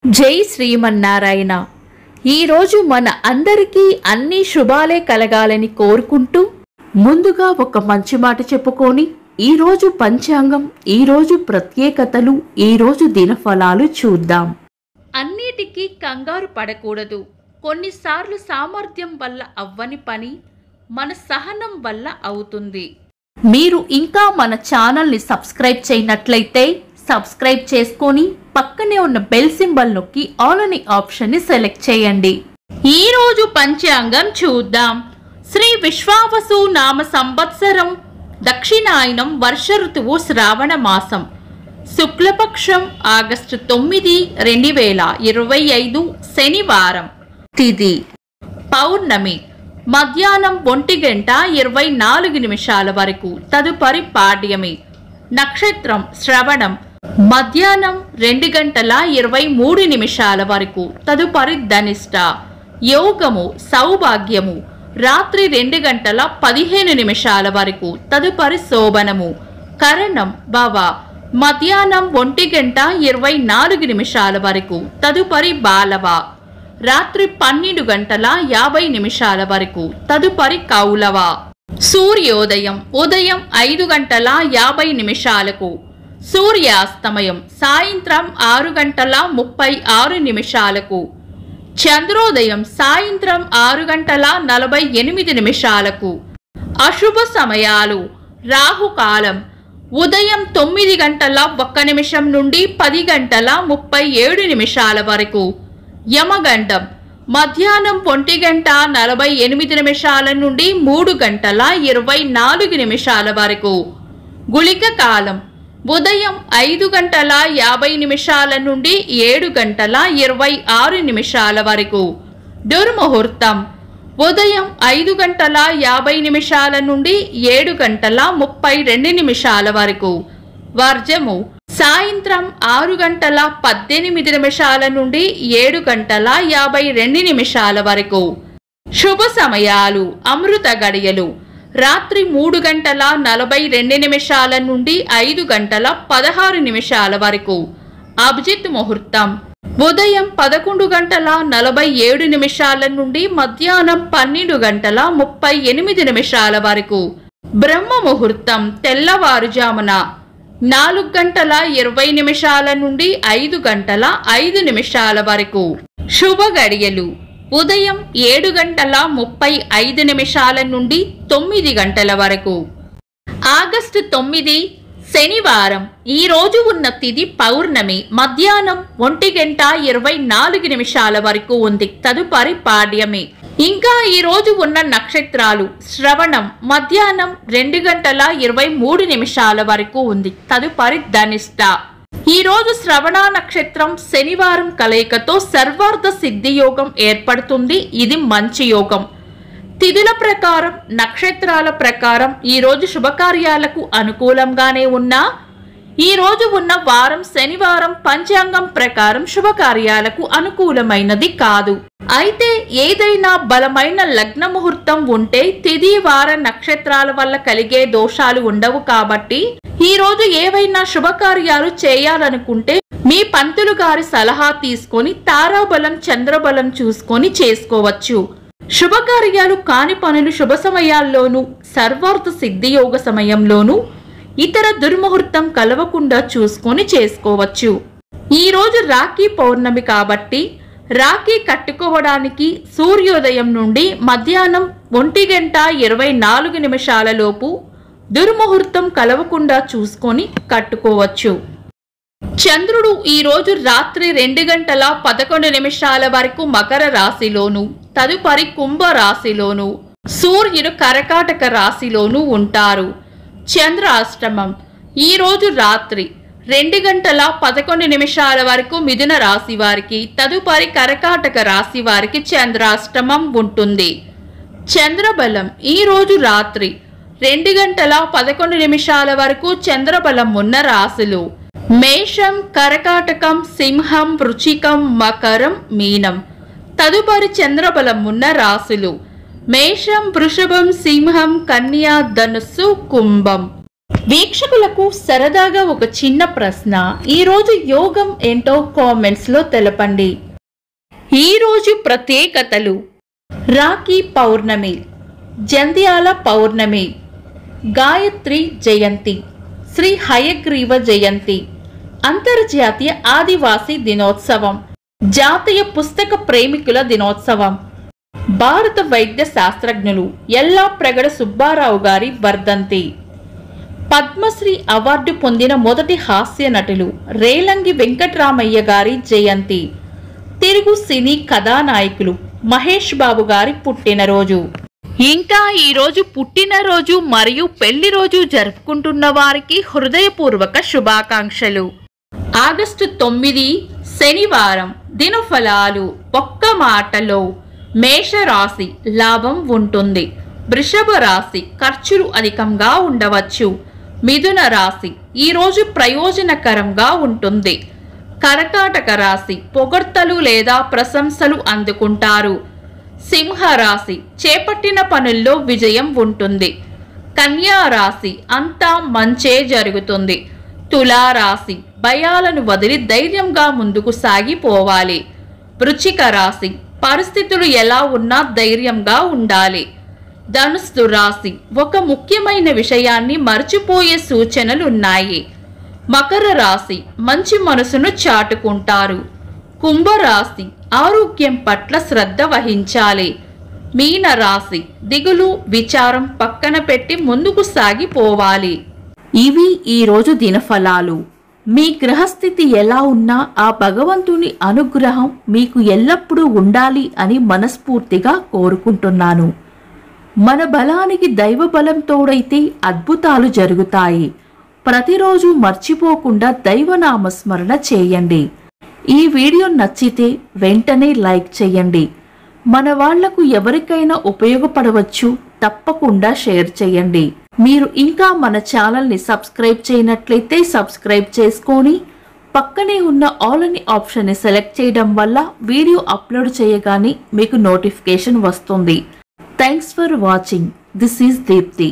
జై శ్రీమన్నారాయణ. ఈరోజు మన అందరికీ అన్ని శుభాలే కలగాలని కోరుకుంటూ ముందుగా ఒక మంచి మాట చెప్పుకొని ఈరోజు పంచాంగం, ఈరోజు ప్రత్యేకతలు, ఈరోజు దినఫలాలు చూద్దాం. అన్నిటికీ కంగారు పడకూడదు. కొన్నిసార్లు సామర్థ్యం వల్ల అవ్వని పని మన సహనం వల్ల అవుతుంది. మీరు ఇంకా మన ఛానల్ని సబ్స్క్రైబ్ చేయనట్లయితే సబ్స్క్రైబ్ చేసుకొని పక్కనే ఉన్న బెల్ సింబల్ నొక్కి ఆల్ అనే ఆప్షన్ని సెలెక్ట్ చేయండి. ఈరోజు పంచాంగం చూద్దాం. శ్రీ విశ్వావసు నామ సంవత్సరం, దక్షిణాయనం, వర్ష ఋతువు, శ్రావణ మాసం, శుక్లపక్షం, ఆగస్టు 9, 2025, శనివారం. తిథి పౌర్ణమి, మధ్యాహ్నం 1:24 వరకు. తదుపరి పాడ్యమి. నక్షత్రం శ్రవణం, మధ్యాహ్నం 2:23 వరకు. తదుపరి ధనిష్ట. యోగము సౌభాగ్యము, రాత్రి 2:15 వరకు. తదుపరి శోభనము. కరణం భవ, మధ్యాహ్నం 1:24 వరకు. తదుపరి బాలవ, రాత్రి 12:50 వరకు. తదుపరి కౌలవ. సూర్యోదయం ఉదయం 5:50. సూర్యాస్తమయం సాయంత్రం 6:36. చంద్రోదయం సాయంత్రం 6:48. అశుభ సమయాలు. రాహుకాలం ఉదయం 9:01 నుండి 10:37 వరకు. యమగండం మధ్యాహ్నం 1:48 నుండి 3:24 వరకు. గుళిక కాలం ఉదయం 5:50 నుండి 7:26 వరకు. దుర్ముహూర్తం ఉదయం 5:50 నుండి 7:32 వరకు. వర్జము సాయంత్రం 6:18 నుండి 7:52 వరకు. శుభ సమయాలు. అమృత గడియలు రాత్రి 3:42 నుండి 5:16 వరకు. అభిజిత్ ముహూర్తం ఉదయం 11:47 నుండి మధ్యాహ్నం 12:38 వరకు. బ్రహ్మ ముహూర్తం తెల్లవారుజామున 4:20 నుండి 5:05 వరకు. శుభ గడియలు ఉదయం 7:35 నుండి 9 గంటల వరకు. ఆగస్టు 9, శనివారం. ఈ రోజు ఉన్న తిథి పౌర్ణమి, మధ్యాహ్నం 1:24 వరకు ఉంది. తదుపరి పాడ్యమి. ఇంకా ఈ రోజు ఉన్న నక్షత్రాలు శ్రవణం, మధ్యాహ్నం 2:23 వరకు ఉంది. తదుపరి ధనిష్ట. ఈ రోజు శ్రవణ నక్షత్రం శనివారం కలయికతో సర్వార్థ సిద్ధి యోగం ఏర్పడుతుంది. ఇది మంచి యోగం. తిథుల ప్రకారం, నక్షత్రాల ప్రకారం ఈ రోజు శుభకార్యాలకు అనుకూలంగానే ఉన్నా ఈ రోజు ఉన్న వారం శనివారం పంచాంగం ప్రకారం శుభకార్యాలకు అనుకూలమైనది కాదు. అయితే ఏదైనా బలమైన లగ్న ముహూర్తం ఉంటే తిథి, వార, నక్షత్రాల వల్ల కలిగే దోషాలు ఉండవు. కాబట్టి ఈ రోజు ఏవైనా శుభకార్యాలు చేయాలనుకుంటే మీ పంతులు గారి సలహా తీసుకొని తారాబలం, చంద్రబలం చూసుకొని చేసుకోవచ్చు. శుభకార్యాలు కాని పనులు శుభ సమయాల్లోనూ, సర్వార్థ సిద్ధియోగ సమయంలోనూ, ఇతర దుర్ముహూర్తం కలవకుండా చూసుకొని చేసుకోవచ్చు. ఈ రోజు రాఖీ పౌర్ణమి కాబట్టి రాఖీ కట్టుకోవడానికి సూర్యోదయం నుండి మధ్యాహ్నం 1:24 లోపు దుర్ముహూర్తం కలవకుండా చూసుకొని కట్టుకోవచ్చు. చంద్రుడు ఈ రోజు రాత్రి 2:11 వరకు మకర రాశిలోను, తదుపరి కుంభ రాశిలోను, సూర్యుడు కర్కాటక రాశిలోను ఉంటారు. చంద్రాష్టమం ఈ రోజు రాత్రి 2:11 వరకు మిథున రాశి వారికి, తదుపరి కర్కాటక రాశి వారికి చంద్రాష్టమం ఉంటుంది. చంద్రబలం ఈ రోజు రాత్రి 2:11 వరకు చంద్రబలం ఉన్న రాశులు మేషం, కర్కాటకం, సింహం, వృశ్చికం, మకరం, మీనం. తదుపరి చంద్రబలం ఉన్న రాశులు మేషం, వృషభం, సింహం, కన్య, ధనుస్సు, కుంభం. వీక్షకులకు సరదాగా ఒక చిన్న ప్రశ్న, ఈరోజు యోగం ఏంటో కామెంట్స్ లో తెలపండి. ఈరోజు ప్రత్యేకతలు: రాఖీ పౌర్ణమి, జంధ్యాల పౌర్ణమి, గాయత్రి జయంతి, శ్రీ హయగ్రీవ జయంతి, అంతర్జాతీయ ఆదివాసీ దినోత్సవం, జాతీయ పుస్తక ప్రేమికుల దినోత్సవం, భారత వైద్య శాస్త్రజ్ఞులు యల్లాప్రగడ సుబ్బారావు గారి వర్ధంతి, పద్మశ్రీ అవార్డు పొందిన మొదటి హాస్య నటులు రేలంగి వెంకట్రామయ్య గారి జయంతి, తెలుగు సినీ కథానాయకులు మహేష్ బాబు గారి పుట్టినరోజు. ఇంకా ఈరోజు పుట్టినరోజు మరియు పెళ్లి రోజు జరుపుకుంటున్న వారికి హృదయపూర్వక శుభాకాంక్షలు. ఆగస్టు 9 శనివారం. దినఫలాలు: ఒక్క మాటలో మేషరాశి లాభం ఉంటుంది. వృషభ రాశి ఖర్చులు అధికంగా ఉండవచ్చు. మిథున రాశి ఈరోజు ప్రయోజనకరంగా ఉంటుంది. కర్కాటక రాశి పొగడ్తలు లేదా ప్రశంసలు అందుకుంటారు. సింహ రాశి చేపట్టిన పనుల్లో విజయం ఉంటుంది. కన్యా రాశి అంతా మంచే జరుగుతుంది. తులా రాశి భయాలను వదిలి ధైర్యంగా ముందుకు సాగిపోవాలి. వృశ్చిక రాశి పరిస్థితులు ఎలా ఉన్నా ధైర్యంగా ఉండాలి. ధనుస్సు రాశి ఒక ముఖ్యమైన విషయాన్ని మర్చిపోయే సూచనలున్నాయి. మకర రాశి మంచి మనసును చాటుకుంటారు. కుంభరాశి ఆరోగ్యం పట్ల శ్రద్ధ వహించాలి. మీన రాశి దిగులు విచారం పక్కన పెట్టి ముందుకు సాగిపోవాలి. ఇవి ఈరోజు దినఫలాలు. మీ గ్రహస్థితి ఎలా ఉన్నా ఆ భగవంతుని అనుగ్రహం మీకు ఎల్లప్పుడూ ఉండాలి అని మనస్ఫూర్తిగా కోరుకుంటున్నాను. మన బలానికి దైవ బలం తోడైతే అద్భుతాలు జరుగుతాయి. ప్రతిరోజు మర్చిపోకుండా దైవనామస్మరణ చేయండి. ఈ వీడియో నచ్చితే వెంటనే లైక్ చేయండి. మన వాళ్లకు ఎవరికైనా ఉపయోగపడవచ్చు, తప్పకుండా షేర్ చేయండి. మీరు ఇంకా మన ఛానల్ని సబ్స్క్రైబ్ చేయనట్లయితే సబ్స్క్రైబ్ చేసుకొని పక్కనే ఉన్న ఆల్ అని ఆప్షన్ని సెలెక్ట్ చేయడం వల్ల వీడియో అప్లోడ్ చేయగానే మీకు నోటిఫికేషన్ వస్తుంది. Thanks for watching. This is Deepti.